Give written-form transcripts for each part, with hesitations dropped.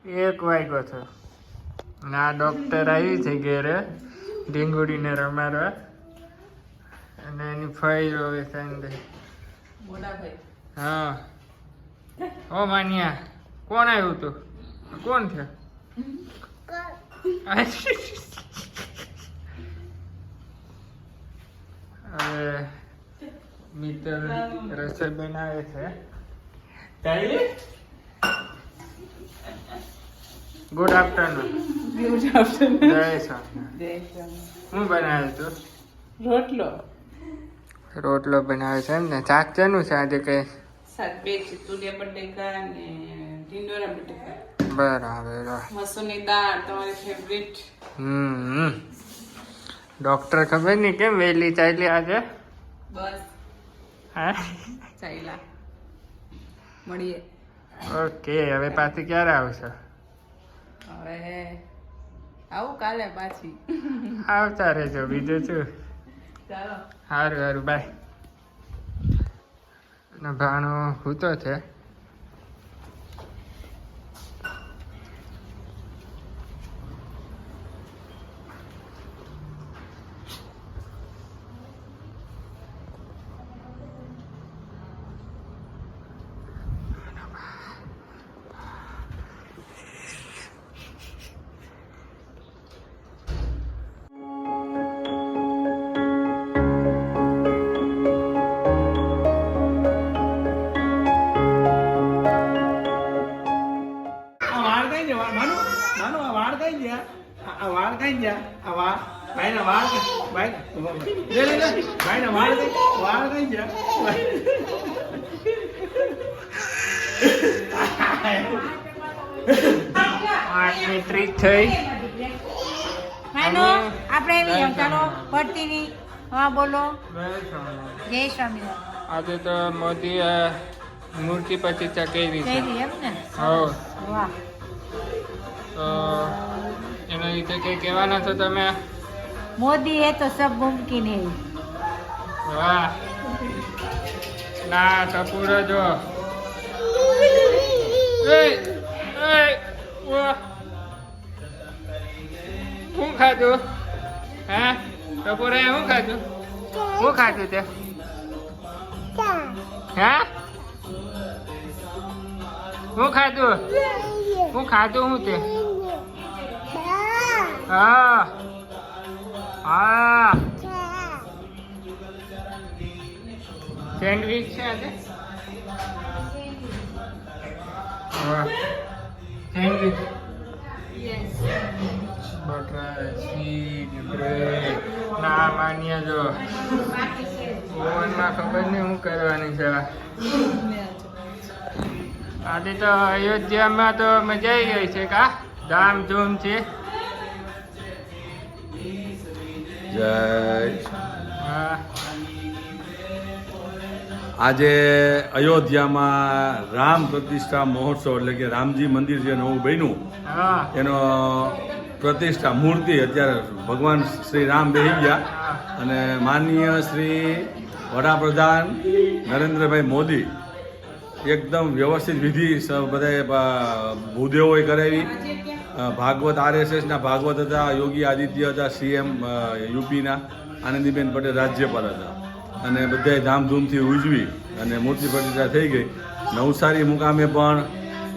1 વાગ્યો છે અને આ ડોક્ટર આવી છે ઘેરે ઢીંગુડીને રમાડવા અને એની ફઈ રોવે સાંજે. હા ઓ માન્યા કોણ આવ્યું તું? કોણ છે? હવે મિત્ર રસોઈ બનાવે છે. Good afternoon. જય સ્વામિનારાયણ. શું બનાવે તું? રોટલો બનાવે છે એમ ને? શાક શેનું છે આજે? કઈ બરાબર. મસૂરની દાળ તમારી ફેવરિટ. ડોક્ટર ખબર નહીં કેમ વહેલી ચાલી આજે? બસ હા ચાલ્યા મળીએ. ઓકે, હવે પાછી ક્યારે આવશો? હવે આવું કાલે પાછી. આવતા રહેજો, બીજું શું. ચાલો સારું સારું, બાય. અને ભાણો સૂતો છે. આઠમી ટ્રીક થઈ. આપણે એમ ચાલો પડતીની હા બોલો. જય સ્વામિનારાયણ. આજે તો મોદી મૂર્તિ પ્રતિષ્ઠા કરી છે. જય એમ ને. હા, વાહ. તો એના વિશે કઈ કહેવાના છો તમે? મોદી હે તો સબ મુમકિન હે. વાહ. ના ટપુરો જો. શું ખાધું? હા ટપુરે શું ખાધું? શું ખાધું તે? હા શું ખાધું? શું ખાધું? શું તે? હા હા સેન્ડવિચ છે આજે. વાહ, સેન્ડવિચ. Butter cheese bread. ના માન્ય જો ઓવનમાં ખબર નહીં શું કરવાની છે. આજે તો અયોધ્યામાં તો મજા આવી ગઈ છે કા? ધામધૂમ છે. જય. હા આજે અયોધ્યામાં રામ પ્રતિષ્ઠા મહોત્સવ એટલે કે રામજી મંદિર જે નવું બન્યું હા એનો પ્રતિષ્ઠા મૂર્તિ અત્યારે ભગવાન શ્રી રામ બેસી ગયા અને માનનીય શ્રી વડાપ્રધાન નરેન્દ્રભાઈ મોદી એકદમ વ્યવસ્થિત વિધિ બધાએ ભૂદેવોએ કરાવી. ભાગવત RSSના ભાગવત હતા, યોગી આદિત્ય હતા CM યુપીના, આનંદીબેન પટેલ રાજ્યપાલ હતા અને બધાએ ધામધૂમથી ઉજવી અને મૂર્તિ પ્રતિષ્ઠા થઈ ગઈ. નવસારી મુકામે પણ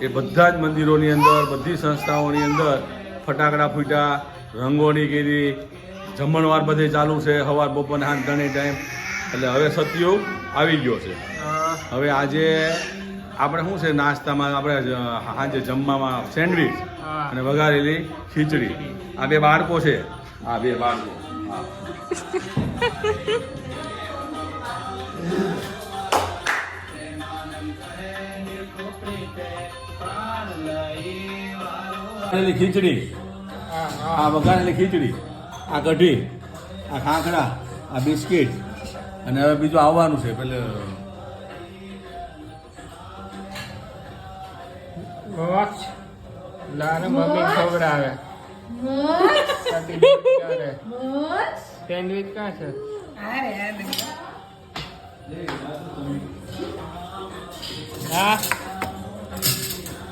એ બધા જ મંદિરોની અંદર, બધી સંસ્થાઓની અંદર ફટાકડા ફૂટ્યા, રંગોળી કરી, જમણવાર બધે ચાલુ છે, સવાર બપોર સાંજ ત્રણેય ટાઈમ. એટલે હવે સતયુગ આવી ગયો છે. હવે આજે આપણે શું છે નાસ્તામાં, આપણે સાંજે જમવામાં સેન્ડવીચ અને વઘારેલી ખીચડી. આ બે બાળકો છે, આ બે બાળકો. હા ખીચડી, આ વઘારેલી ખીચડી, આ કઢી, આ ખાખરા, આ બિસ્કિટ અને હવે બીજું આવવાનું છે. પેલે લારે મમ્મી ખવડાવે. સેન્ડવિચ ક્યાં છે? હા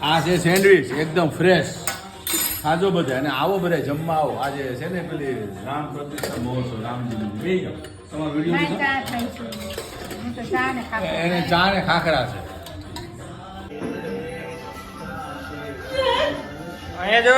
આ છે સેન્ડવિચ એકદમ ફ્રેશ. ખાજો બધા અને આવો બધા જમવા આવો. આજે છે ને પેલી રામ પ્રતિષ્ઠા મહોત્સવ રામજીનું બે તમારો ના, વિડીયો ચા ખાઈશું. હું તો ચા ને ખાખરા એને ચા ને ખાખરા છે. અહીંયા જો